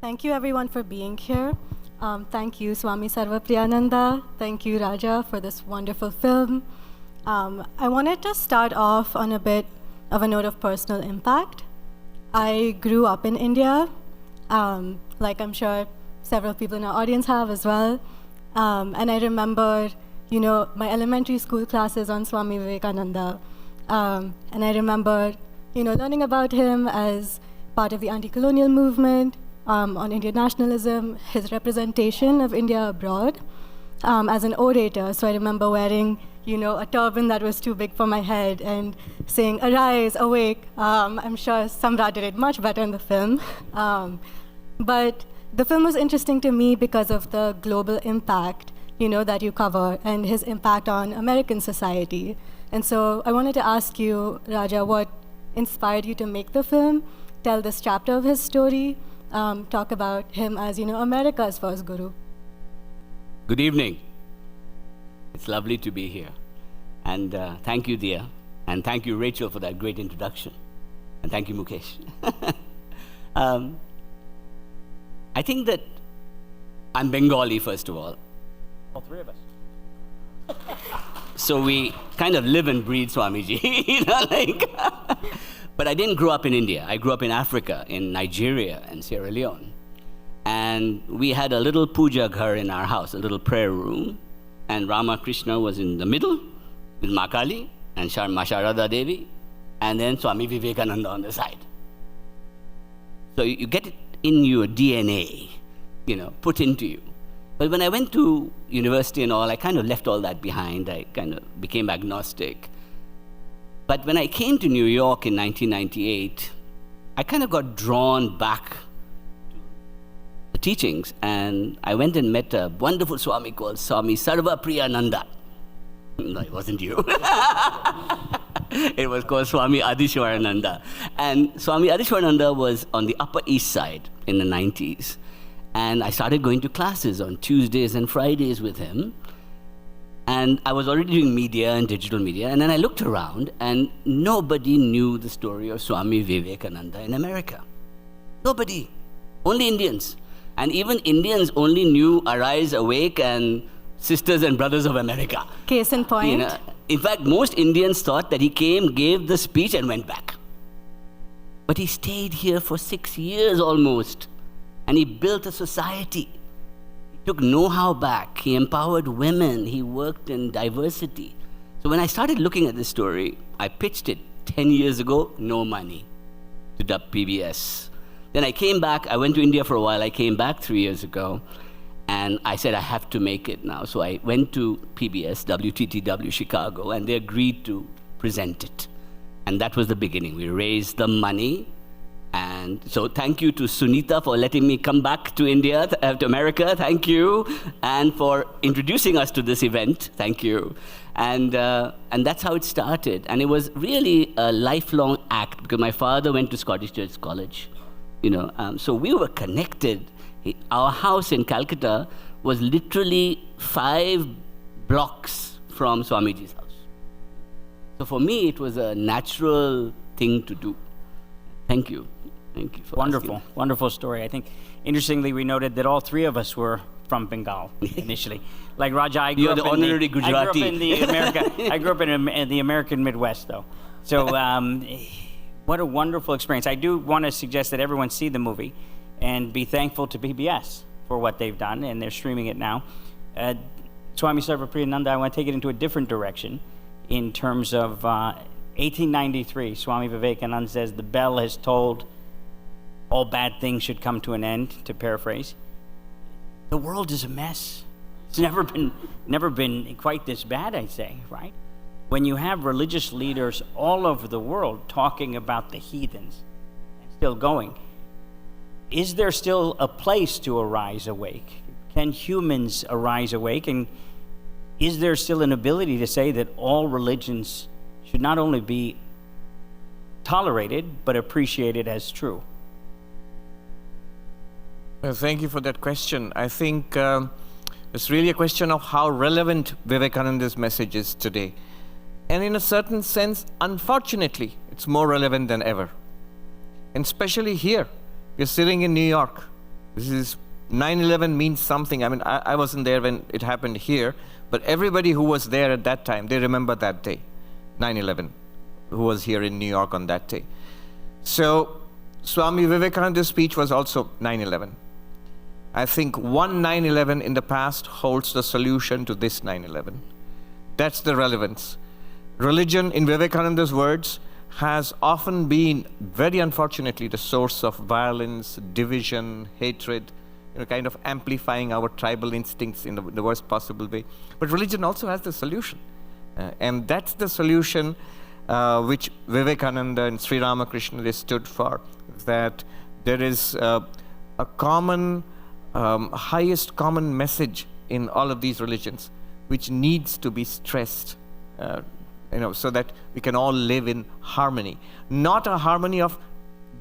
Thank you everyone for being here. Thank you Swami Sarvapriyananda. Thank you Raja for this wonderful film. I wanted to start off on a bit of a note of personal impact. I grew up in India, like I'm sure several people in our audience have as well. And I remember, my elementary school classes on Swami Vivekananda. And I remember, learning about him as part of the anti-colonial movement, on Indian nationalism, his representation of India abroad as an orator. So I remember wearing, a turban that was too big for my head and saying, "Arise, awake." I'm sure Samrat did it much better in the film. But the film was interesting to me because of the global impact, that you cover and his impact on American society. And so I wanted to ask you, Raja, what inspired you to make the film, tell this chapter of his story, talk about him as, America's first guru. Good evening. It's lovely to be here. And thank you, Diya. And thank you, Rachel, for that great introduction. And thank you, Mukesh. I think that I'm Bengali, first of all. All three of us. So we kind of live and breathe Swamiji, But I didn't grow up in India. I grew up in Africa, in Nigeria and Sierra Leone. And we had a little puja ghar in our house, a little prayer room. And Radhakrishna was in the middle with Ma Kali and Ma Sharada Devi, and then Swami Vivekananda on the side. So you get it in your DNA, put into you. But when I went to university and all, I kind of left all that behind. I kind of became agnostic. But when I came to New York in 1998, I kind of got drawn back to the teachings, and I went and met a wonderful Swami called Swami Sarvapriyananda. No, it wasn't you. It was called Swami Adishwarananda. And Swami Adishwarananda was on the Upper East Side in the 90s. And I started going to classes on Tuesdays and Fridays with him. And I was already doing media and digital media. And then I looked around, and nobody knew the story of Swami Vivekananda in America. Nobody. Only Indians. And even Indians only knew Arise, Awake, and Sisters and Brothers of America. Case in point. In fact, most Indians thought that he came, gave the speech, and went back. But he stayed here for 6 years almost. And he built a society. He took know-how back. He empowered women. He worked in diversity. So when I started looking at this story, I pitched it 10 years ago, no money, to PBS. Then I came back. I went to India for a while. I came back 3 years ago. And I said, I have to make it now. So I went to PBS, WTTW Chicago, and they agreed to present it. And that was the beginning. We raised the money. And so thank you to Sunita for letting me come back to India, to America. Thank you. And for introducing us to this event. Thank you. And that's how it started. And it was really a lifelong act, because my father went to Scottish Church College. So we were connected. Our house in Calcutta was literally 5 blocks from Swamiji's house. So for me, it was a natural thing to do. Thank you. Thank you for asking. Wonderful story. I think, interestingly, we noted that all three of us were from Bengal initially. Like Raja, I grew up honorary Gujarati. I grew up in the American Midwest, though. So what a wonderful experience. I do want to suggest that everyone see the movie and be thankful to PBS for what they've done, and they're streaming it now. Swami Sarvapriyananda, I want to take it into a different direction in terms of 1893, Swami Vivekananda says, the bell has tolled, all bad things should come to an end, to paraphrase. The world is a mess. It's never been quite this bad, I'd say, right? When you have religious leaders all over the world talking about the heathens, and still going, is there still a place to arise awake? Can humans arise awake? And is there still an ability to say that all religions should not only be tolerated, but appreciated as true? Well, thank you for that question. I think it's really a question of how relevant Vivekananda's message is today. And in a certain sense, unfortunately, it's more relevant than ever. And especially here, we're sitting in New York. This is 9/11 means something. I mean, I wasn't there when it happened here, but everybody who was there at that time, they remember that day, 9/11, who was here in New York on that day. So Swami Vivekananda's speech was also 9/11. I think one 9/11 in the past holds the solution to this 9/11. That's the relevance. Religion, in Vivekananda's words, has often been, very unfortunately, the source of violence, division, hatred, kind of amplifying our tribal instincts in the worst possible way. But religion also has the solution. And that's the solution which Vivekananda and Sri Ramakrishna they stood for, that there is a common, highest common message in all of these religions, which needs to be stressed, so that we can all live in harmony. Not a harmony of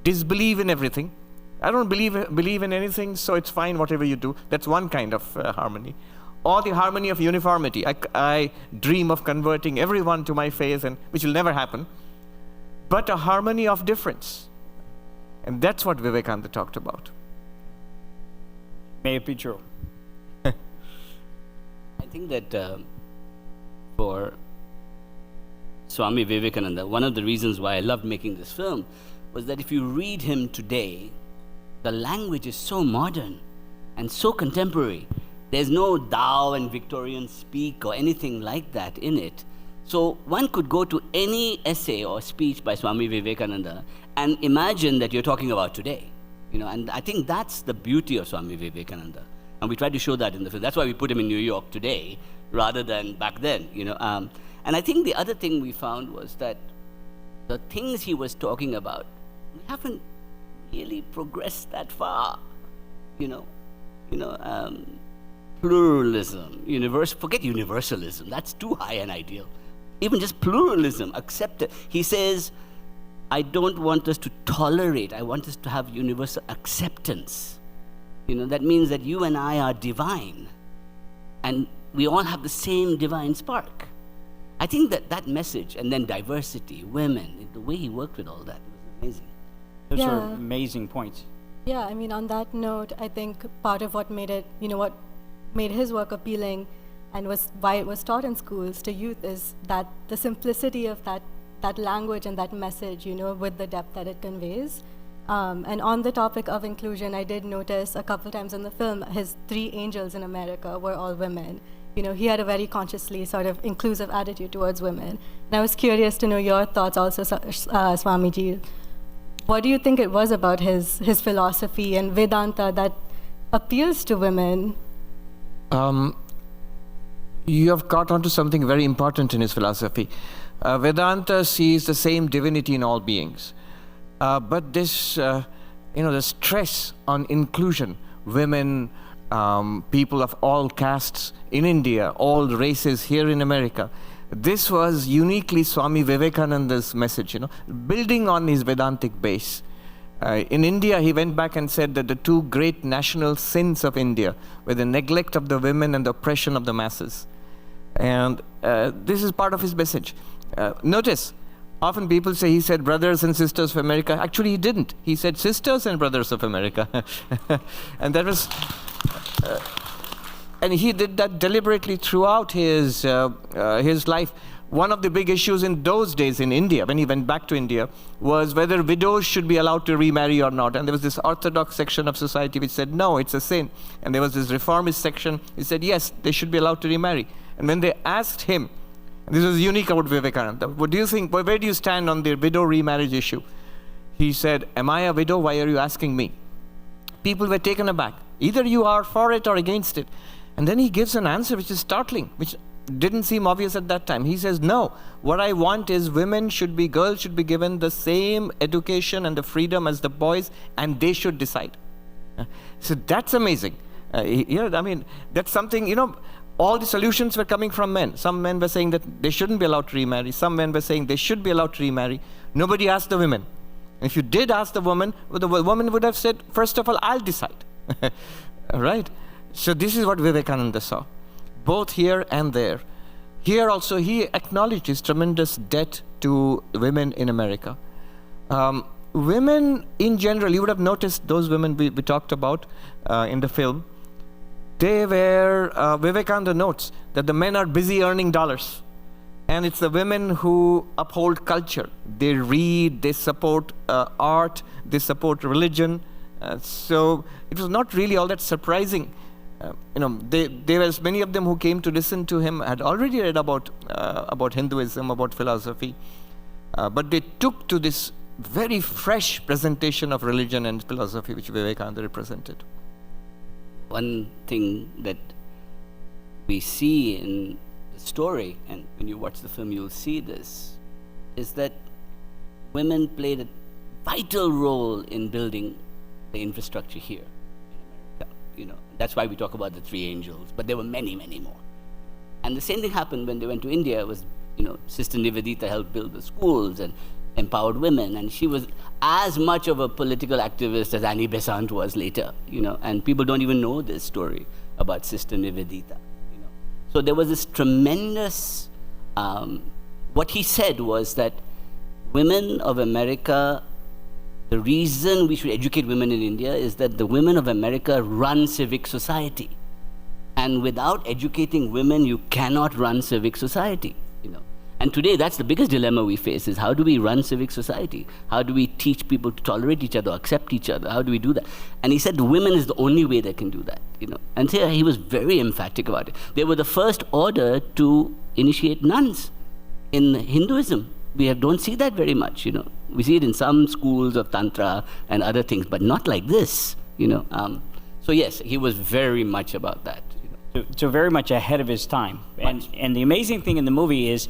disbelief in everything. I don't believe in anything, so it's fine whatever you do. That's one kind of harmony. Or the harmony of uniformity. I dream of converting everyone to my faith, which will never happen. But a harmony of difference. And that's what Vivekananda talked about. May it be true. I think that for Swami Vivekananda, one of the reasons why I loved making this film was that if you read him today, the language is so modern and so contemporary. There's no thou and Victorian speak or anything like that in it. So one could go to any essay or speech by Swami Vivekananda and imagine that you're talking about today. And I think that's the beauty of Swami Vivekananda. And we try to show that in the film. That's why we put him in New York today rather than back then. And I think the other thing we found was that the things he was talking about, we haven't really progressed that far. Pluralism, forget universalism. That's too high an ideal. Even just pluralism, accept it. He says, I don't want us to tolerate. I want us to have universal acceptance. That means that you and I are divine, and we all have the same divine spark. I think that message, and then diversity, women, the way he worked with all that was amazing. Those are amazing points. Yeah, I mean, on that note, I think part of what made it, what made his work appealing and why it was taught in schools to youth is that the simplicity of that language and that message, with the depth that it conveys. And on the topic of inclusion, I did notice a couple times in the film, his 3 angels in America were all women. He had a very consciously sort of inclusive attitude towards women. And I was curious to know your thoughts also, Swamiji. What do you think it was about his philosophy and Vedanta that appeals to women? You have caught on to something very important in his philosophy. Vedanta sees the same divinity in all beings. But this, the stress on inclusion, women, people of all castes in India, all races here in America, this was uniquely Swami Vivekananda's message, building on his Vedantic base. In India, he went back and said that the 2 great national sins of India were the neglect of the women and the oppression of the masses. And this is part of his message. Notice, often people say he said brothers and sisters of America. Actually, he didn't. He said sisters and brothers of America. And that was... and he did that deliberately throughout his life. One of the big issues in those days in India, when he went back to India, was whether widows should be allowed to remarry or not. And there was this orthodox section of society which said, no, it's a sin. And there was this reformist section, he said, yes, they should be allowed to remarry. And when they asked him, and this was unique about Vivekananda, what do you think, where do you stand on the widow remarriage issue? He said, am I a widow? Why are you asking me? People were taken aback. Either you are for it or against it. And then he gives an answer which is startling, which didn't seem obvious at that time. He says, no, what I want is girls should be given the same education and the freedom as the boys, and they should decide. So that's amazing. That's something, all the solutions were coming from men. Some men were saying that they shouldn't be allowed to remarry. Some men were saying they should be allowed to remarry. Nobody asked the women. If you did ask the woman would have said, first of all, I'll decide. Right? So this is what Vivekananda saw, both here and there. Here also, he acknowledged his tremendous debt to women in America. women in general, you would have noticed those women we talked about in the film, they were, Vivekananda notes that the men are busy earning dollars. And it's the women who uphold culture. They read, they support art, they support religion. So it was not really all that surprising. There was many of them who came to listen to him had already read about Hinduism, about philosophy. But they took to this very fresh presentation of religion and philosophy which Vivekananda represented. One thing that we see in the story, and when you watch the film you'll see this, is that women played a vital role in building the infrastructure here in America. That's why we talk about the three angels, but there were many, many more. And the same thing happened when they went to India. Was Sister Nivedita helped build the schools and empowered women, and she was as much of a political activist as Annie Besant was later, and people don't even know this story about Sister Nivedita. So there was this tremendous, what he said was that women of America, the reason we should educate women in India is that the women of America run civic society. And without educating women, you cannot run civic society, And today, that's the biggest dilemma we face, is how do we run civic society? How do we teach people to tolerate each other, accept each other? How do we do that? And he said women is the only way they can do that, And so he was very emphatic about it. They were the first order to initiate nuns in Hinduism. We don't see that very much, We see it in some schools of Tantra and other things, but not like this, So yes, he was very much about that. So very much ahead of his time. And the amazing thing in the movie is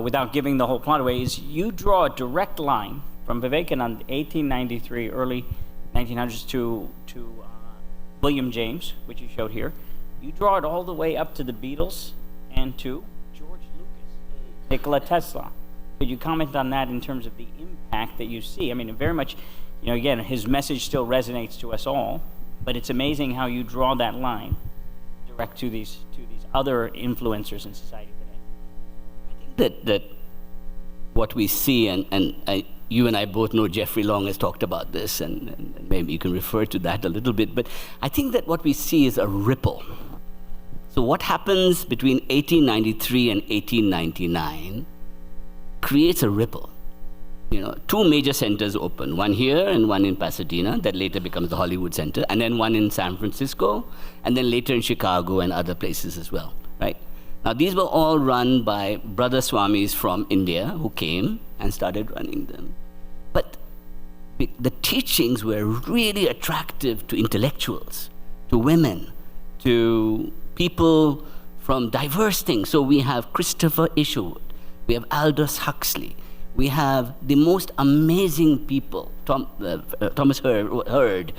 without giving the whole plot away, is you draw a direct line from Vivekananda, 1893, early 1900s, to William James, which you showed here. You draw it all the way up to the Beatles and to George Lucas, Nikola Tesla. Could you comment on that in terms of the impact that you see? I mean, very much, again, his message still resonates to us all, but it's amazing how you draw that line direct to these other influencers in society today. That what we see, and you and I both know Jeffrey Long has talked about this, and maybe you can refer to that a little bit, but I think that what we see is a ripple. So what happens between 1893 and 1899 creates a ripple. Two major centers open, one here and one in Pasadena, that later becomes the Hollywood Center, and then one in San Francisco, and then later in Chicago and other places as well, right? Now, these were all run by brother Swamis from India who came and started running them. But the teachings were really attractive to intellectuals, to women, to people from diverse things. So we have Christopher Isherwood, we have Aldous Huxley, we have the most amazing people, Thomas Hurd.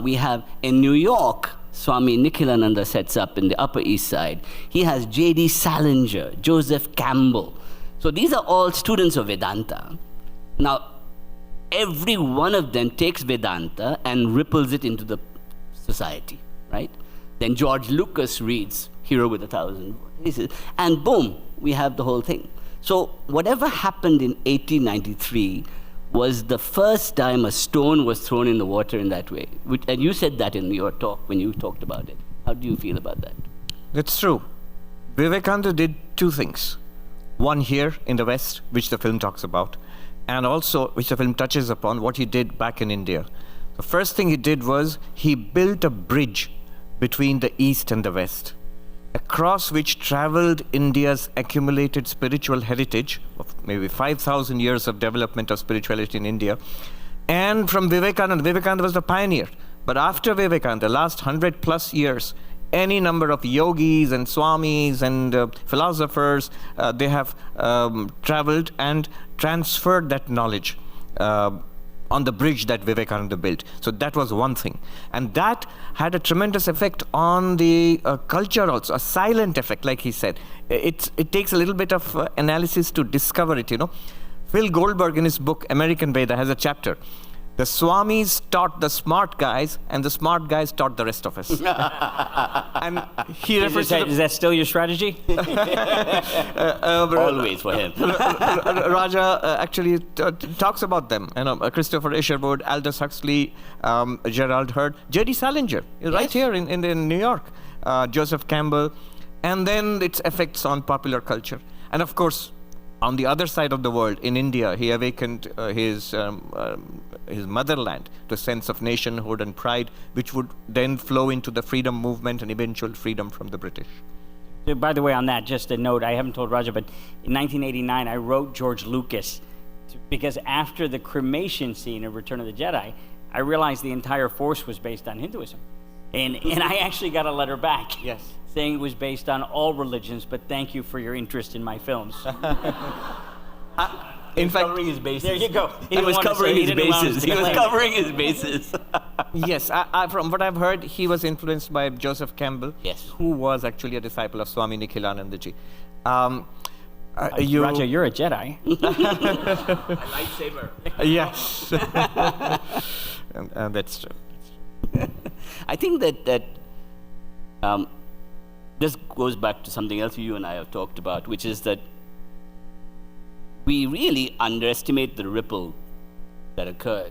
We have in New York, Swami Vivekananda sets up in the Upper East Side. He has J.D. Salinger, Joseph Campbell. So these are all students of Vedanta. Now, every one of them takes Vedanta and ripples it into the society, right? Then George Lucas reads Hero with 1,000 Voices, and boom, we have the whole thing. So whatever happened in 1893 was the first time a stone was thrown in the water in that way. And you said that in your talk when you talked about it. How do you feel about that? That's true. Vivekananda did two things. One here in the West, which the film talks about, and also which the film touches upon, what he did back in India. The first thing he did was he built a bridge between the East and the West, across which traveled India's accumulated spiritual heritage of maybe 5,000 years of development of spirituality in India. And from Vivekananda was the pioneer. But after Vivekananda, the last 100 plus years, any number of yogis and swamis and philosophers, they have traveled and transferred that knowledge on the bridge that Vivekananda built. So that was one thing. And that had a tremendous effect on the culture also, a silent effect, like he said. It takes a little bit of analysis to discover it, Phil Goldberg in his book, American Veda, has a chapter The Swamis taught the smart guys, and the smart guys taught the rest of us. And he refers to Is that still your strategy? Always for him. Raja actually talks about them. Christopher Isherwood, Aldous Huxley, Gerald Hurd, J.D. Salinger, right here in New York, Joseph Campbell, and then its effects on popular culture. And of course, on the other side of the world, in India, he awakened his motherland to a sense of nationhood and pride, which would then flow into the freedom movement and eventual freedom from the British. By the way, on that, just a note, I haven't told Raja, but in 1989, I wrote George Lucas because after the cremation scene of Return of the Jedi, I realized the entire Force was based on Hinduism. And I actually got a letter back. Yes. Saying it was based on all religions, but thank you for your interest in my films. In fact, covering his bases. There you go. He was covering his bases. He was covering his bases. Yes, from what I've heard, he was influenced by Joseph Campbell, Yes. who was actually a disciple of Swami Nikhilanandaji. Raja, you're a Jedi. Lightsaber. Yes. and that's true. I think that this goes back to something else you and I have talked about, which is that we really underestimate the ripple that occurred.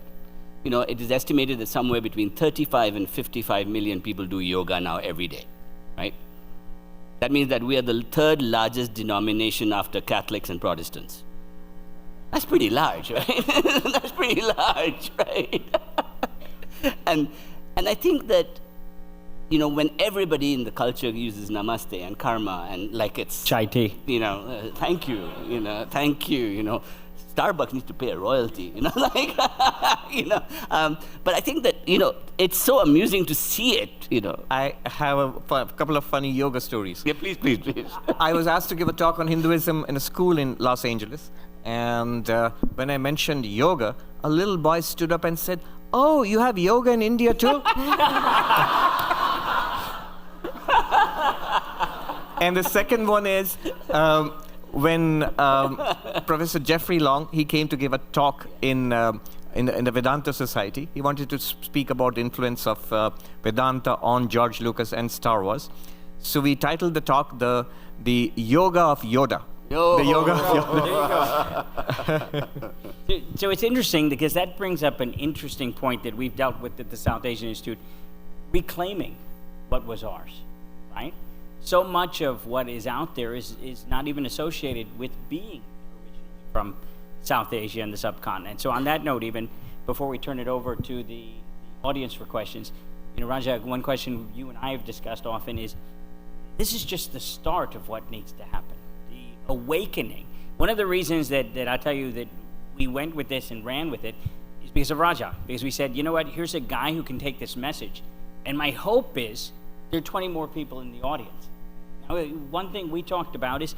You know, it is estimated that somewhere between 35 and 55 million people do yoga now every day, right? That means that we are the third largest denomination after Catholics and Protestants. That's pretty large, right? That's pretty large, right? and I think that, you know, when everybody in the culture uses namaste and karma and like it's Chai tea. you know, thank you, thank you, Starbucks needs to pay a royalty, like, but I think that, it's so amusing to see it, I have a couple of funny yoga stories. Yeah, please. I was asked to give a talk on Hinduism in a school in Los Angeles. And when I mentioned yoga, a little boy stood up and said, "Oh, you have yoga in India too?" And the second one is when Professor Jeffrey Long, he came to give a talk in the Vedanta Society. He wanted to speak about the influence of Vedanta on George Lucas and Star Wars. So we titled the talk the Yoga of Yoda. Yo. The Yoga of Yoda. So it's interesting because that brings up an interesting point that we've dealt with at the South Asian Institute, reclaiming what was ours, right? So much of what is out there is not even associated with being originally from South Asia and the subcontinent. So on that note, even before we turn it over to the audience for questions, Raja, one question you and I have discussed often is, this is just the start of what needs to happen, the awakening. One of the reasons that I tell you that we went with this and ran with it is because of Raja, because we said, you know what, here's a guy who can take this message. And my hope is there are 20 more people in the audience. Now, one thing we talked about is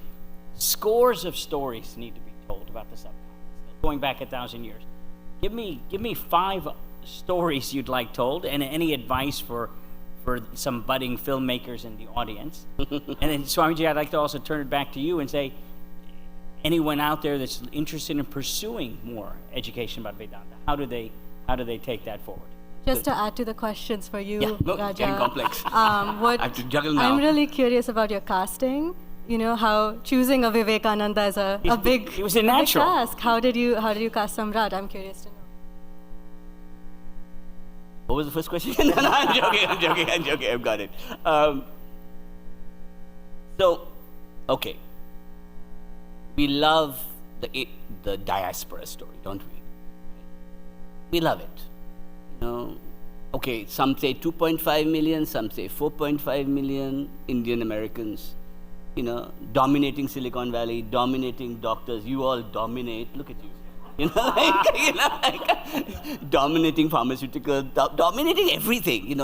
scores of stories need to be told about the subcontinent, going back 1,000 years. Give me 5 stories you'd like told, and any advice for some budding filmmakers in the audience. And then, Swamiji, I'd like to also turn it back to you and say, anyone out there that's interested in pursuing more education about Vedanta, how do they take that forward? Just to add to the questions for you, Yeah, no, Raja. it's getting complex. What I have to juggle now. I'm really curious about your casting. How choosing a Vivekananda is a big, he was a big natural. task. How did you cast Samrat? I'm curious to know. What was the first question? No, I'm joking. I've got it. Okay. We love the diaspora story, don't we? We love it. Okay, some say 2.5 million, some say 4.5 million Indian Americans, dominating Silicon Valley, dominating doctors. You all dominate. Look at you. Dominating pharmaceuticals, dominating everything,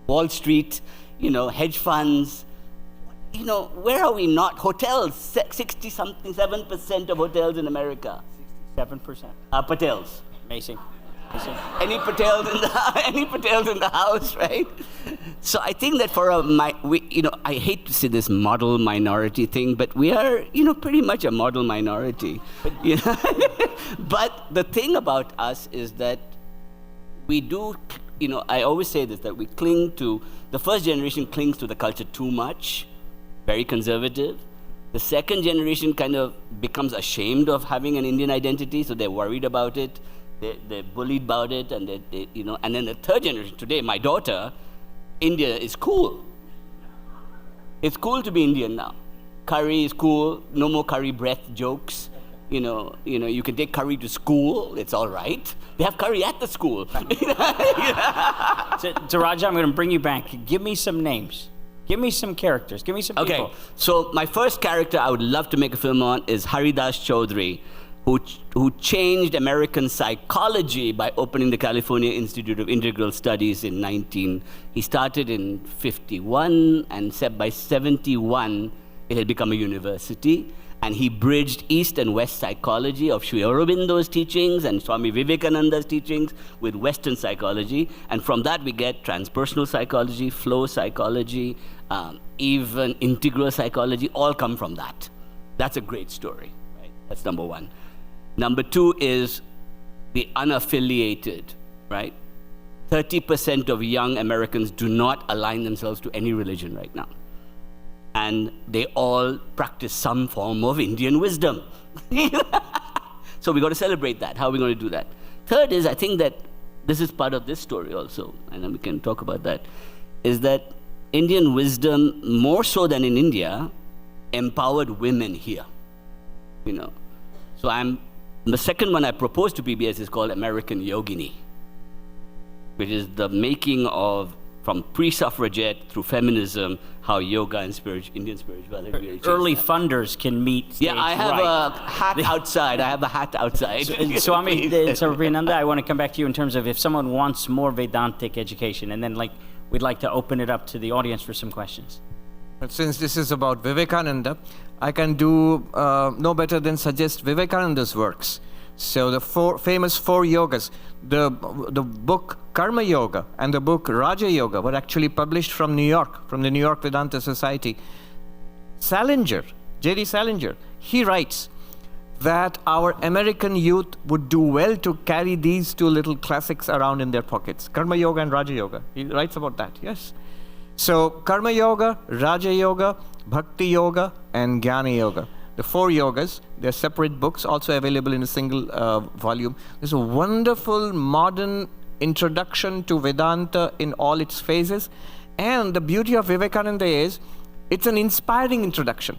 Wall Street, hedge funds. Where are we not? Hotels, 67% of hotels in America. 7%. Patels. Amazing. Any Patels in the house, right? So I think that for I hate to say this model minority thing, but we are, pretty much a model minority. But the thing about us is that we do, I always say this, that the first generation clings to the culture too much, very conservative. The second generation kind of becomes ashamed of having an Indian identity, so they're worried about it, they're bullied about it, and and then the third generation, today, my daughter, India is cool. It's cool to be Indian now. Curry is cool, no more curry breath jokes. You can take curry to school, it's all right. They have curry at the school. So Raja, I'm going to bring you back. Give me some names. Give me some characters. Give me some people. Okay, so my first character I would love to make a film on is Haridas Choudhury, who changed American psychology by opening the California Institute of Integral Studies he started in 51, and by 71, it had become a university. And he bridged East and West psychology of Sri Aurobindo's teachings and Swami Vivekananda's teachings with Western psychology. And from that, we get transpersonal psychology, flow psychology, even integral psychology, all come from that. That's a great story, right? That's number one. Number two is the unaffiliated, right? 30% of young Americans do not align themselves to any religion right now. And they all practice some form of Indian wisdom. So we got to celebrate that. How are we going to do that? Third is, I think that this is part of this story also, and then we can talk about that, is that Indian wisdom, more so than in India, empowered women here. So the second one I proposed to PBS is called American Yogini, which is the making of, from pre-suffragette through feminism, how yoga and Indian spirituality really changed. Early funders can meet. Yeah, I have a hat outside. Swami Sarvapriyananda, I want to come back to you in terms of if someone wants more Vedantic education, and then we'd like to open it up to the audience for some questions. But since this is about Vivekananda, I can do no better than suggest Vivekananda's works. So the famous four yogas, the book Karma Yoga and the book Raja Yoga were actually published from New York, from the New York Vedanta Society. J.D. Salinger, he writes that our American youth would do well to carry these two little classics around in their pockets, Karma Yoga and Raja Yoga. He writes about that, yes. So Karma Yoga, Raja Yoga, Bhakti Yoga, and Jnana Yoga. The four yogas, they're separate books, also available in a single volume. There's a wonderful modern introduction to Vedanta in all its phases. And the beauty of Vivekananda is, it's an inspiring introduction.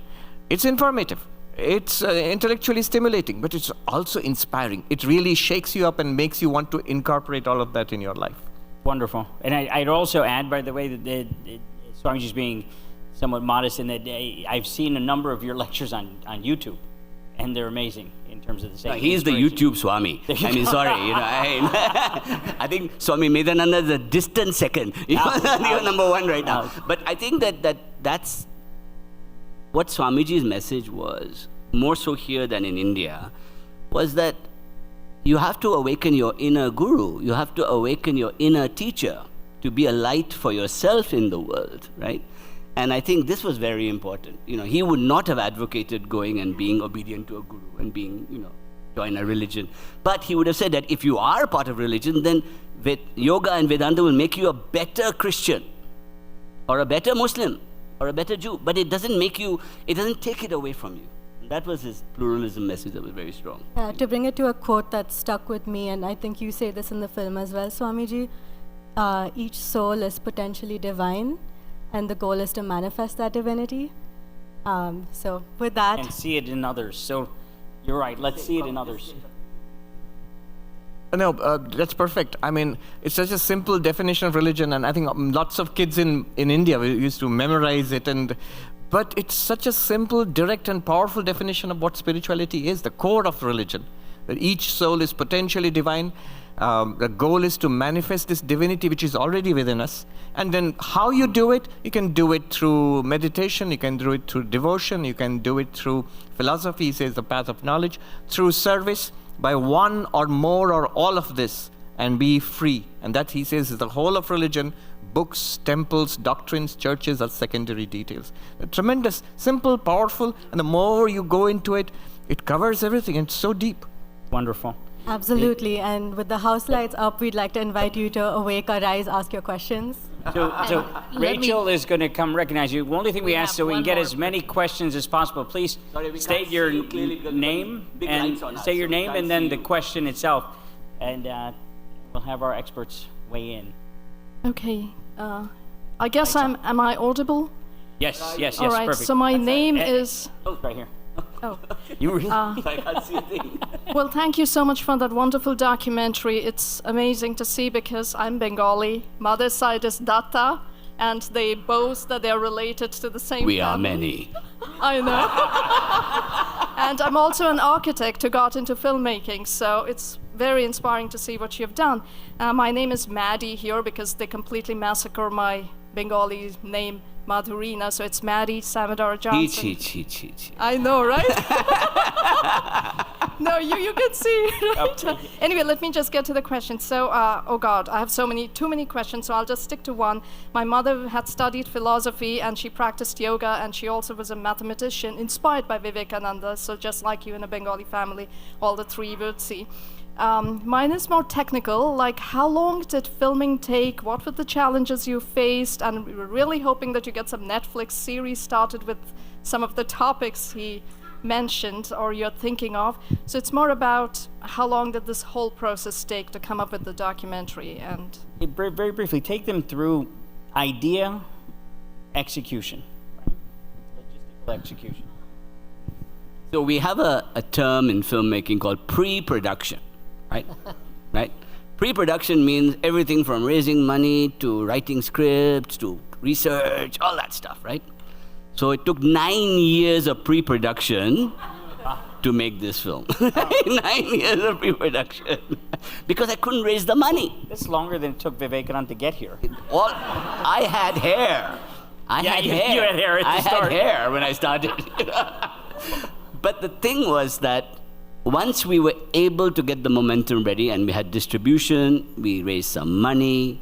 It's informative. It's intellectually stimulating, but it's also inspiring. It really shakes you up and makes you want to incorporate all of that in your life. Wonderful. And I'd also add, by the way, that Swamiji's being somewhat modest in that I've seen a number of your lectures on YouTube, and they're amazing in terms of the same. He's the YouTube Swami. Sorry, I think Swami Vivekananda is a distant second. You're number one right now. But I think that's what Swamiji's message was, more so here than in India, was that you have to awaken your inner guru. You have to awaken your inner teacher to be a light for yourself in the world, right? And I think this was very important. He would not have advocated going and being obedient to a guru and being, join a religion. But he would have said that if you are a part of religion, then yoga and Vedanta will make you a better Christian or a better Muslim or a better Jew. But it doesn't take it away from you. And that was his pluralism message that was very strong. Yeah, to bring it to a quote that stuck with me, and I think you say this in the film as well, Swamiji, each soul is potentially divine, and the goal is to manifest that divinity. So with that... And see it in others. So you're right, let's see it in others. No, that's perfect. I mean, it's such a simple definition of religion, and I think lots of kids in India used to memorize it, but it's such a simple, direct, and powerful definition of what spirituality is, the core of religion. That each soul is potentially divine. The goal is to manifest this divinity which is already within us. And then how you do it, you can do it through meditation, you can do it through devotion, you can do it through philosophy, says the path of knowledge, through service. By one or more or all of this, and be free. And that, he says, is the whole of religion. Books, temples, doctrines, churches are secondary details. They're tremendous, simple, powerful, and the more you go into it, it covers everything. It's so deep. Wonderful. Absolutely. And with the house lights up, we'd like to invite you to awake or rise, ask your questions. So Rachel is going to come recognize you. The only thing we ask so we can get as many questions as possible, please state your name and then the question itself. And we'll have our experts weigh in. Okay. I guess am I audible? Yes, All right, perfect. so my name is... Oh, right here. Oh. You really? I can't see a thing. Well, thank you so much for that wonderful documentary. It's amazing to see because I'm Bengali. Mother's side is Datta, and they boast that they're related to the same We are family. many. I know. And I'm also an architect who got into filmmaking, so it's very inspiring to see what you've done. My name is Maddie here because they completely massacre my Bengali name, Madhurina, so it's Maddie Samadar Johnson. I know, right? No, you can see, right? Anyway, let me just get to the question. So, oh God, I have too many questions, so I'll just stick to one. My mother had studied philosophy, and she practiced yoga, and she also was a mathematician, inspired by Vivekananda, so just like you in a Bengali family, all the three would see. Mine is more technical, like how long did filming take? What were the challenges you faced? And we were really hoping that you get some Netflix series started with some of the topics he mentioned or you're thinking of. So it's more about how long did this whole process take to come up with the documentary? And Very briefly, take them through idea, execution. Right? Logistical execution. So we have a term in filmmaking called pre-production, right? Right? Pre-production means everything from raising money to writing scripts to research, all that stuff, right? So it took 9 years of pre-production to make this film. 9 years of pre-production. Because I couldn't raise the money. That's longer than it took Vivekananda to get here. I had hair. You had hair at the start. I had hair when I started. But the thing was that once we were able to get the momentum ready and we had distribution, we raised some money,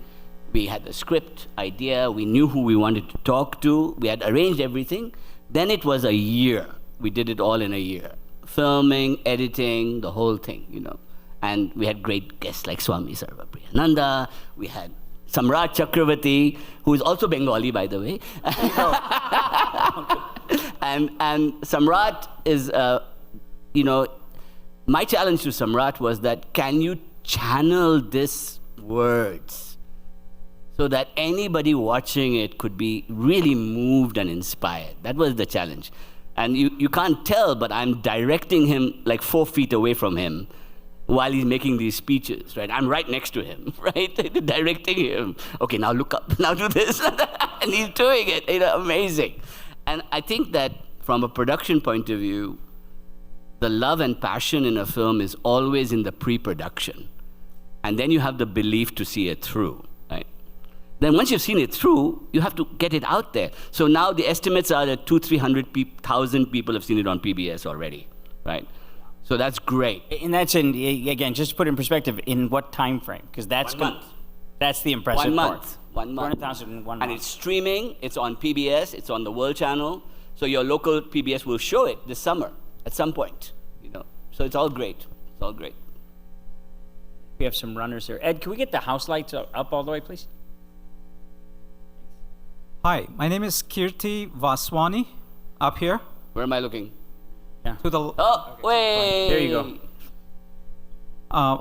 we had the script idea, we knew who we wanted to talk to, we had arranged everything, then it was a year. We did it all in a year. Filming, editing, the whole thing, you know. And we had great guests like Swami Sarvapriyananda, we had Samrat Chakravarti, who is also Bengali, by the way. And Samrat is, you know, my challenge to Samrat was that can you channel these words so that anybody watching it could be really moved and inspired? That was the challenge. And you can't tell, but I'm directing him like 4 feet away from him while he's making these speeches, right? I'm right next to him, right? Directing him. Okay, now look up, now do this. And he's doing it, you know, amazing. And I think that from a production point of view, the love and passion in a film is always in the pre-production. And then you have the belief to see it through, right? Then once you've seen it through, you have to get it out there. So now the estimates are that 200,000-300,000 people have seen it on PBS already, right? So that's great. And that's again, just to put it in perspective, in what time frame? Because that's 1 month. That's the impressive 1 part. month. 1 month. 200,000 in 1 month. And it's streaming, it's on PBS, it's on the World Channel. So your local PBS will show it this summer at some point, you know. So it's all great. It's all great. We have some runners here. Ed, can we get the house lights up all the way, please? Hi, my name is Kirti Vaswani, up here. Where am I looking? To the Oh, wait. There you go.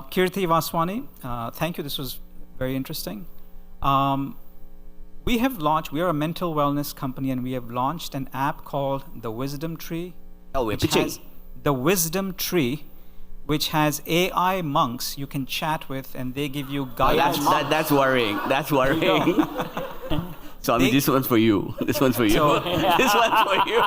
Kirti Vaswani, thank you. This was very interesting. We are a mental wellness company, and we have launched an app called the Wisdom Tree. Oh, we're pitching. The Wisdom Tree, which has AI monks you can chat with, and they give you guidance. That's worrying. That's worrying. Swami, this one's for you. This one's for you. This one's for you.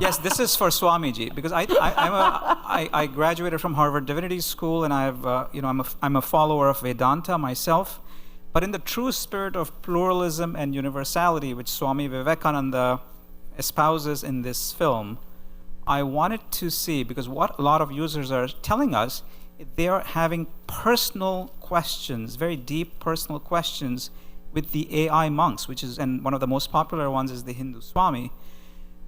Yes, this is for Swamiji, because I graduated from Harvard Divinity School, and I'm a follower of Vedanta myself. But in the true spirit of pluralism and universality, which Swami Vivekananda espouses in this film, I wanted to see, because what a lot of users are telling us they are having personal questions, very deep personal questions with the AI monks, and one of the most popular ones is the Hindu Swami,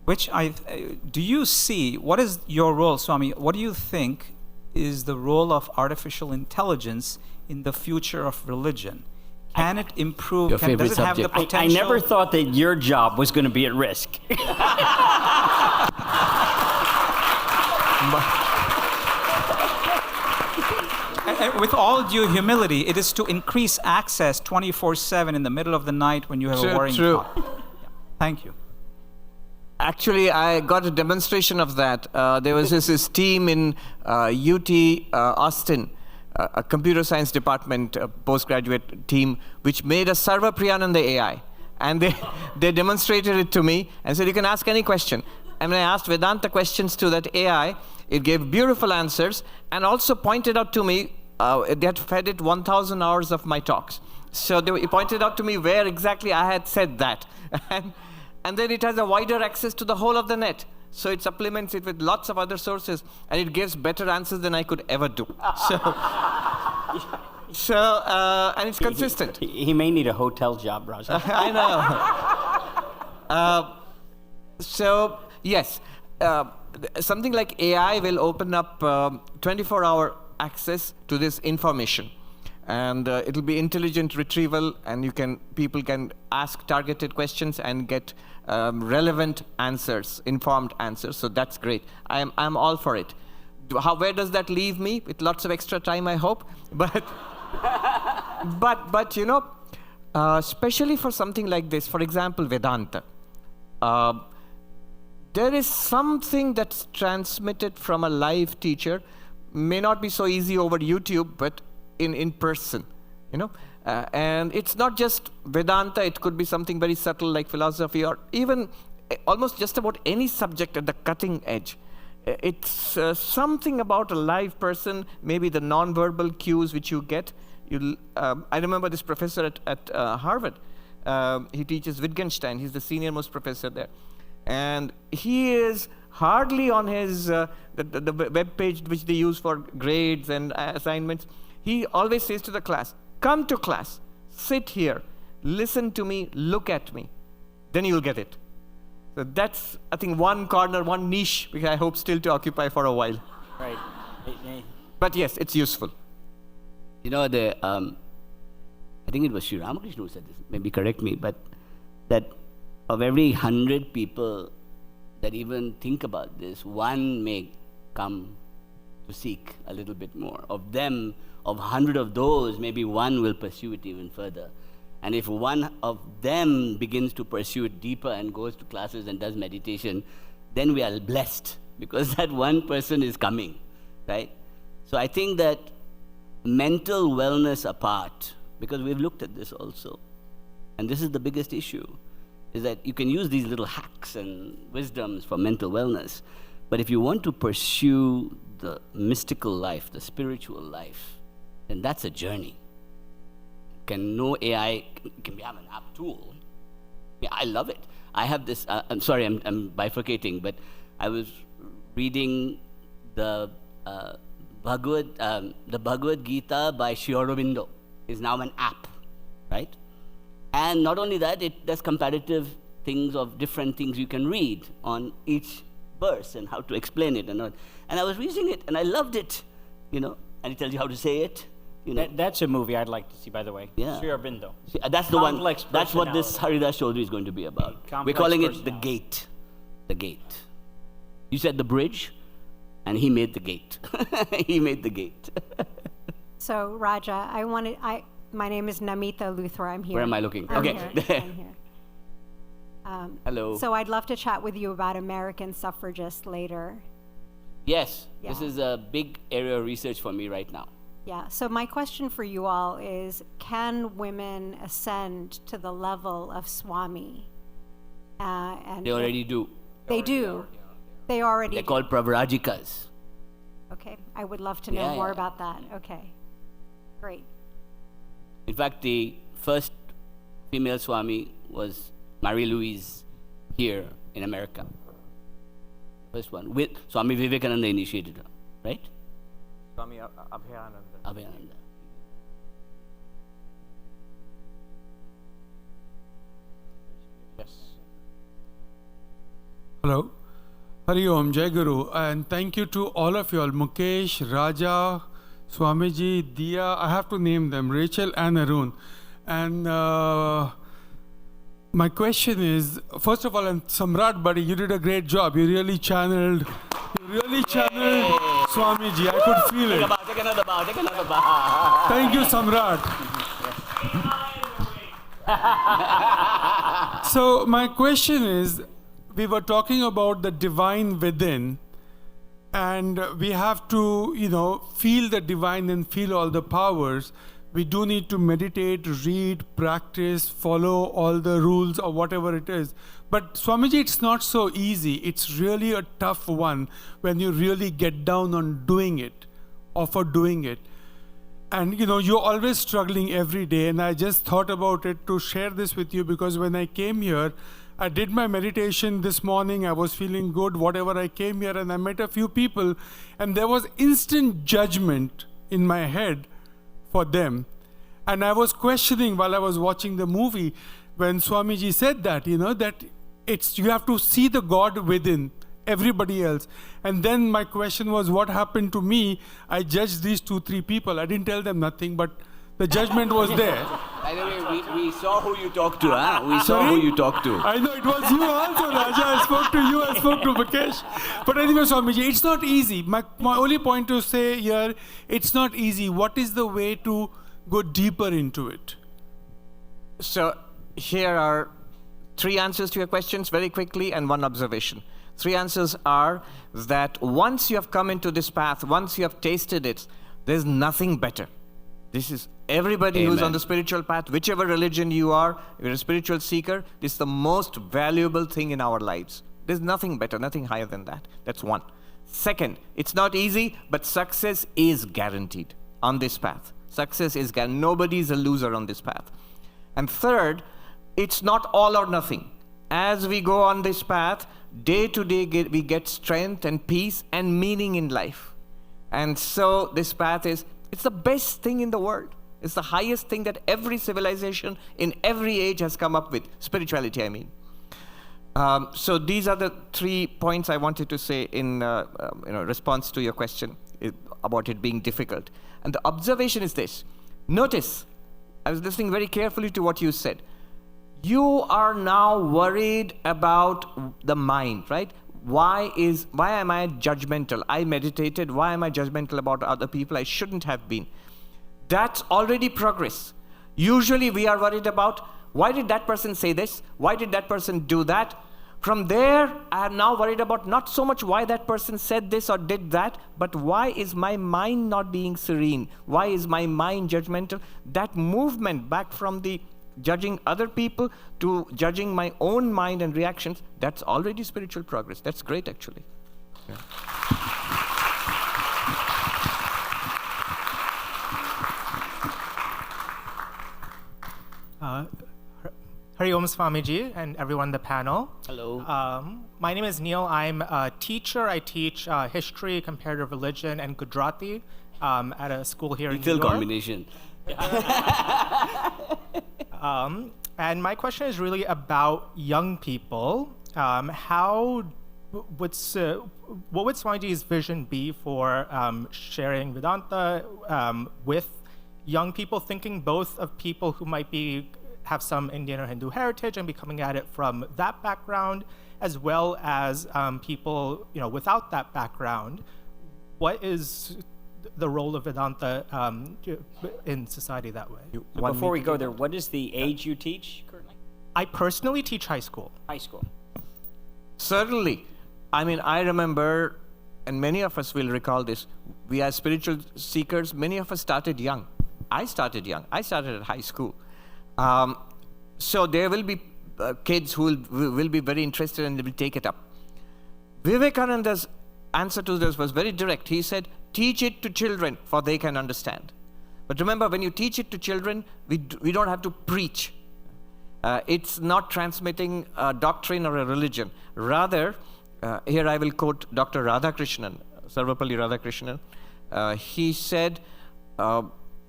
do you see, what is your role, Swami? What do you think is the role of artificial intelligence in the future of religion? Can it improve? Your favorite Does it have the subject. I potential? never thought that your job was going to be at risk. And with all due humility, it is to increase access 24/7 in the middle of the night when you have a worrying True. thought. Yeah. Thank you. Actually, I got a demonstration of that. There was this team in UT Austin, a computer science department postgraduate team, which made a Sarvapriyananda AI. And they demonstrated it to me and said, you can ask any question. And when I asked Vedanta questions to that AI, it gave beautiful answers and also pointed out to me, they had fed it 1,000 hours of my talks. So it pointed out to me where exactly I had said that. And then it has a wider access to the whole of the net. So it supplements it with lots of other sources, and it gives better answers than I could ever do. And it's consistent. He may need a hotel job, Raja. I know. So, yes, something like AI will open up 24-hour access to this information. And it'll be intelligent retrieval, and people can ask targeted questions and get relevant answers, informed answers. So that's great. I'm all for it. Where does that leave me? With lots of extra time, I hope. But you know, especially for something like this, for example, Vedanta. There is something that's transmitted from a live teacher, may not be so easy over YouTube, but in person, you know, and it's not just Vedanta. It could be something very subtle like philosophy, or even almost just about any subject at the cutting edge. It's something about a live person, maybe the non-verbal cues which you get. I remember this professor at Harvard. He teaches Wittgenstein. He's the senior most professor there, and he is hardly on his the web page which they use for grades and assignments. He always says to the class, come to class, sit here, listen to me, look at me, then you'll get it. So that's, I think, one corner, one niche, which I hope still to occupy for a while. Right. But yes, it's useful. You know, I think it was Sri Ramakrishna who said this, maybe correct me, but that of every 100 people that even think about this, one may come to seek a little bit more. Of them, of 100 of those, maybe one will pursue it even further. And if one of them begins to pursue it deeper and goes to classes and does meditation, then we are blessed, because that one person is coming, right? So I think that mental wellness apart, because we've looked at this also, and this is the biggest issue, is that you can use these little hacks and wisdoms for mental wellness, but if you want to pursue the mystical life, the spiritual life, then that's a journey. No AI can have an app tool. Yeah, I love it. I have this, I'm sorry, I'm bifurcating, but I was reading the Bhagavad Gita by Sri Aurobindo. Is now an app, right? And not only that, it does comparative things of different things you can read on each verse and how to explain it and all. And I was reading it and I loved it, you know, and it tells you how to say it. You know. That's a movie I'd like to see, by the way. Yeah. Sri Aurobindo. That's the one. Complex That's what this personality. Haridas Choudhury is going to be about. Complex We're calling it the personality. gate. The gate. You said the bridge, and he made the gate. He made the gate. So, Raja, my name is Namita Luthra. I'm here. Where am I looking? I'm Okay. Here. I'm here. Hello. So I'd love to chat with you about American suffragists later. Yes, this Yeah. is a big area of research for me right now. Yeah, so my question for you all is, can women ascend to the level of Swami? And They already do. They do. They already They're do. called pravrajikas. Okay, I would love to know Yeah, more yeah. about that. Okay, great. In fact, the first female Swami was Marie Louise here in America. First one. Swami Vivekananda initiated her, right? Swami Abhayananda. Abhayananda. Yes. Hello. Hari Om, Jai Guru. And thank you to all of you all, Mukesh, Raja, Swamiji, Diya, I have to name them, Rachel and Arun. And my question is, first of all, and Samrat buddy, you did a great job. You really channeled Swamiji. I could feel it. Take another bow, take another bow. Thank you, Samrat. So my question is, we were talking about the divine within, and we have to, feel the divine and feel all the powers. We do need to meditate, read, practice, follow all the rules or whatever it is. But Swamiji, it's not so easy. It's really a tough one when you really get down on doing it or for doing it. And you're always struggling every day. And I just thought about it to share this with you, because when I came here, I did my meditation this morning. I was feeling good, whatever. I came here and I met a few people, and there was instant judgment in my head for them. And I was questioning while I was watching the movie when Swamiji said that, that you have to see the God within everybody else. And then my question was, what happened to me? I judged these 2-3 people. I didn't tell them nothing, but the judgment was there. By the way, we saw who you talked to, huh? We saw who you talked to. I know, it was you also, Raja. I spoke to you, I spoke to Mukesh. But anyway, Swamiji, it's not easy. My only point to say here, it's not easy. What is the way to go deeper into it? So here are 3 answers to your questions very quickly and 1 observation. 3 answers are that once you have come into this path, once you have tasted it, there's nothing better. This is everybody who's on the spiritual path, whichever religion you are, if you're a spiritual seeker, this is the most valuable thing in our lives. There's nothing better, nothing higher than that. That's 1. Second, it's not easy, but success is guaranteed on this path. Success is guaranteed. Nobody's a loser on this path. And third, it's not all or nothing. As we go on this path, day to day we get strength and peace and meaning in life. And so this path it's the best thing in the world. It's the highest thing that every civilization in every age has come up with. Spirituality, I mean. So these are the 3 points I wanted to say in response to your question about it being difficult. And the observation is this. Notice, I was listening very carefully to what you said. You are now worried about the mind, right? Why am I judgmental? I meditated. Why am I judgmental about other people? I shouldn't have been. That's already progress. Usually we are worried about, why did that person say this? Why did that person do that? From there, I am now worried about not so much why that person said this or did that, but why is my mind not being serene? Why is my mind judgmental? That movement back from the judging other people to judging my own mind and reactions, that's already spiritual progress. That's great, actually. Yeah. Hari Om Swamiji and everyone on the panel. Hello. My name is Neil. I'm a teacher. I teach history, comparative religion, and Gujarati at a school here in New York. Combination. And my question is really about young people. What would Swamiji's vision be for sharing Vedanta with young people, thinking both of people who might have some Indian or Hindu heritage and be coming at it from that background, as well as people without that background? What is the role of Vedanta in society that way? So before we go there, what is the age you teach currently? I personally teach high school. High school. Certainly. I mean, I remember, and many of us will recall this, we as spiritual seekers, many of us started young. I started young. I started at high school. So there will be kids who will be very interested and will take it up. Vivekananda's answer to this was very direct. He said, teach it to children, for they can understand. But remember, when you teach it to children, we don't have to preach. It's not transmitting a doctrine or a religion. Rather, here I will quote Dr. Radhakrishnan, Sarvapriyananda Radhakrishna. He said,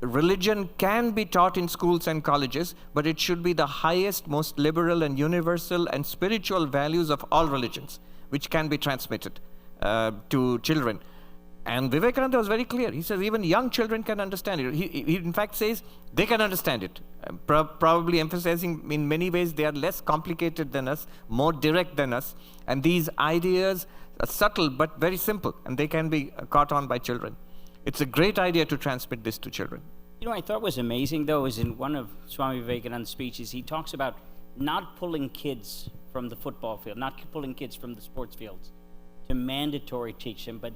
religion can be taught in schools and colleges, but it should be the highest, most liberal and universal and spiritual values of all religions, which can be transmitted to children. And Vivekananda was very clear. He says even young children can understand it. He in fact says they can understand it, probably emphasizing in many ways they are less complicated than us, more direct than us, and these ideas are subtle but very simple, and they can be caught on by children. It's a great idea to transmit this to children. You know, I thought was amazing, though, is in one of Swami Vivekananda's speeches, he talks about not pulling kids from the football field, not pulling kids from the sports fields to mandatory teach them, but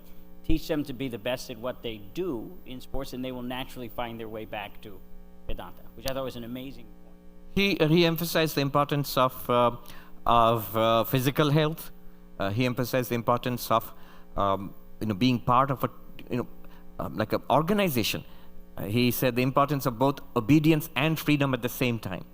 teach them to be the best at what they do in sports, and they will naturally find their way back to Vedanta, which I thought was an amazing point. He emphasized the importance of physical health. He emphasized the importance of being part of like an organization. He said the importance of both obedience and freedom at the same time.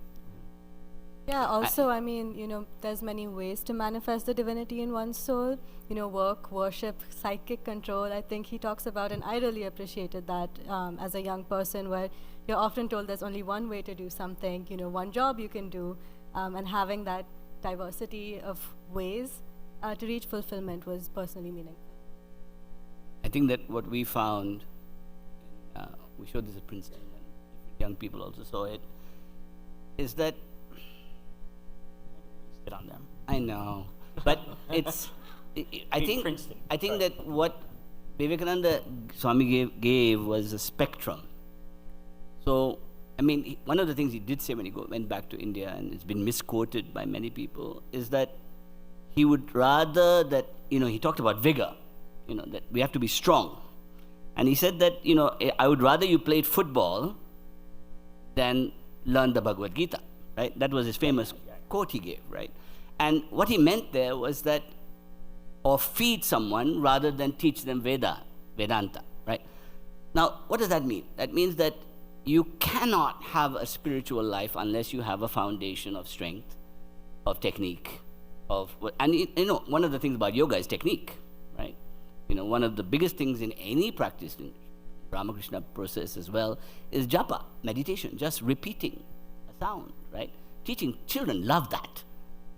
Yeah, also, I mean, there's many ways to manifest the divinity in one's soul. Work, worship, psychic control. I think he talks about, and I really appreciated that as a young person, where you're often told there's only one way to do something, one job you can do, and having that diversity of ways to reach fulfillment was personally meaningful. I think that what we found, we showed this at Princeton, and young people also saw it, is that On them. I know, but I think that what Vivekananda Swami gave was a spectrum. So, I mean, one of the things he did say when he went back to India, and it's been misquoted by many people, is that he would rather that, he talked about vigor, that we have to be strong. And he said that, I would rather you played football than learn the Bhagavad Gita, right? That was his famous quote he gave, right? And what he meant there was that, or feed someone rather than teach them Vedanta, right? Now, what does that mean? That means that you cannot have a spiritual life unless you have a foundation of strength, of technique, and one of the things about yoga is technique, right? One of the biggest things in any practice, in Ramakrishna process as well, is japa, meditation, just repeating a sound, right? Teaching children love that.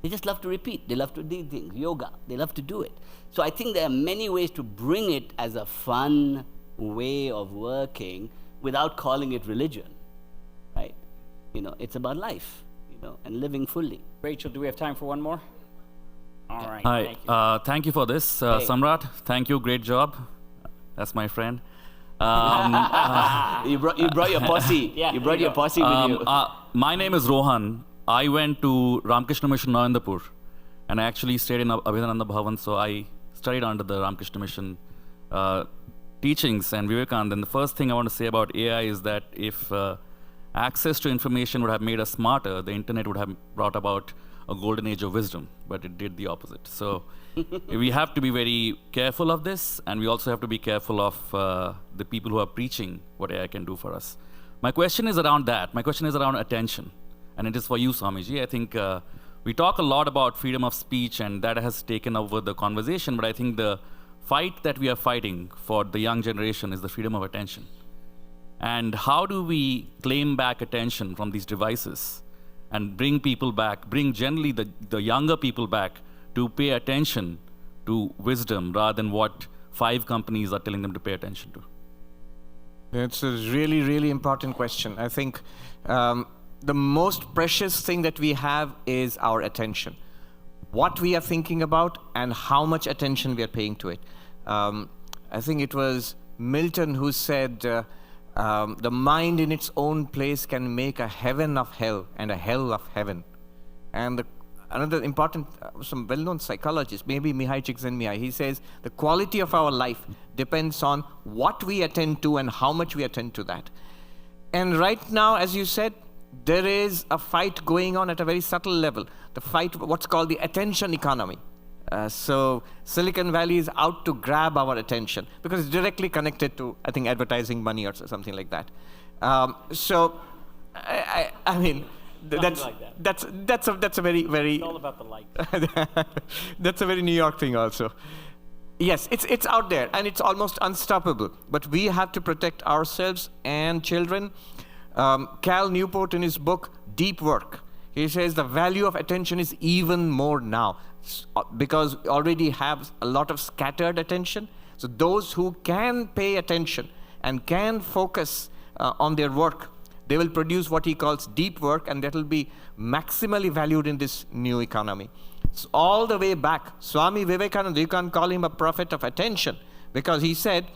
They just love to repeat. They love to do things, yoga. They love to do it. So I think there are many ways to bring it as a fun way of working without calling it religion, right? It's about life, and living fully. Rachel, do we have time for one more? All right. Hi. Thank you. Thank you for this, Hey. Samrat. Thank you. Great job. That's my friend. You brought your posse. Yeah, you brought there you your go. posse with you. My name is Rohan. I went to Ramakrishna Mission Navandapur, and I actually stayed in Abhidananda Bhavan, so I studied under the Ramakrishna Mission teachings and Vivekananda. And the first thing I want to say about AI is that if access to information would have made us smarter, the internet would have brought about a golden age of wisdom, but it did the opposite. So we have to be very careful of this, and we also have to be careful of the people who are preaching what AI can do for us. My question is around that. My question is around attention, and it is for you, Swamiji. I think we talk a lot about freedom of speech, and that has taken over the conversation, but I think the fight that we are fighting for the young generation is the freedom of attention. And how do we claim back attention from these devices and bring people back, bring generally the younger people back to pay attention to wisdom rather than what 5 companies are telling them to pay attention to? It's a really, really important question. I think the most precious thing that we have is our attention. What we are thinking about and how much attention we are paying to it. I think it was Milton who said, the mind in its own place can make a heaven of hell and a hell of heaven. And another important, some well-known psychologist, maybe Mihai Csikszentmihalyi, he says the quality of our life depends on what we attend to and how much we attend to that. And right now, as you said, there is a fight going on at a very subtle level. The fight, what's called the attention economy. So Silicon Valley is out to grab our attention because it's directly connected to, I think, advertising money or something like that. So, I mean, that's a very, very. It's all about the light. That's a very New York thing also. Yes, it's out there, and it's almost unstoppable. But we have to protect ourselves and children. Cal Newport, in his book, Deep Work, he says the value of attention is even more now, because we already have a lot of scattered attention. So those who can pay attention and can focus on their work, they will produce what he calls deep work, and that will be maximally valued in this new economy. So all the way back, Swami Vivekananda, you can't call him a prophet of attention, because he said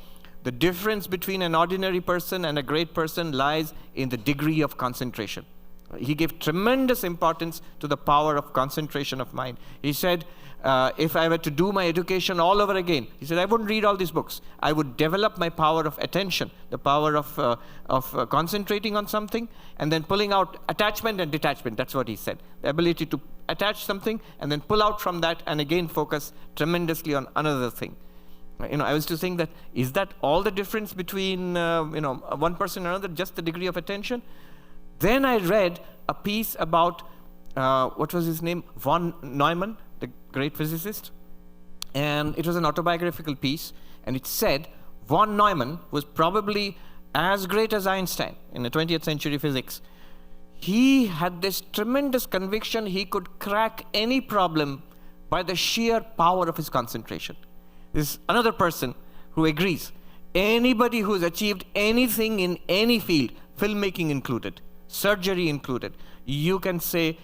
the difference between an ordinary person and a great person lies in the degree of concentration. He gave tremendous importance to the power of concentration of mind. He said, if I were to do my education all over again, he said, I wouldn't read all these books. I would develop my power of attention, the power of concentrating on something, and then pulling out attachment and detachment. That's what he said. The ability to attach something and then pull out from that and again focus tremendously on another thing. I was to think that, is that all the difference between one person and another, just the degree of attention? Then I read a piece about, what was his name? Von Neumann, the great physicist. And it was an autobiographical piece. And it said von Neumann was probably as great as Einstein in the 20th century physics. He had this tremendous conviction he could crack any problem by the sheer power of his concentration. There's another person who agrees. Anybody who's achieved anything in any field, filmmaking included, surgery included, you can say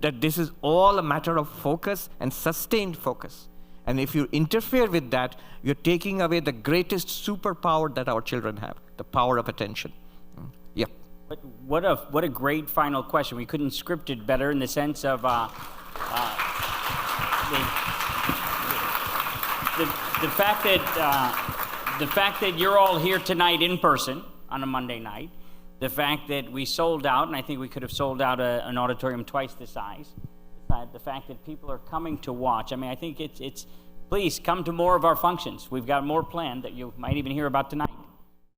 that this is all a matter of focus and sustained focus. And if you interfere with that, you're taking away the greatest superpower that our children have, the power of attention. Yeah. But what a great final question. We couldn't script it better in the sense of the fact that you're all here tonight in person on a Monday night. The fact that we sold out, and I think we could have sold out an auditorium twice the size. The fact that people are coming to watch. I mean, I think it's please come to more of our functions. We've got more planned that you might even hear about tonight.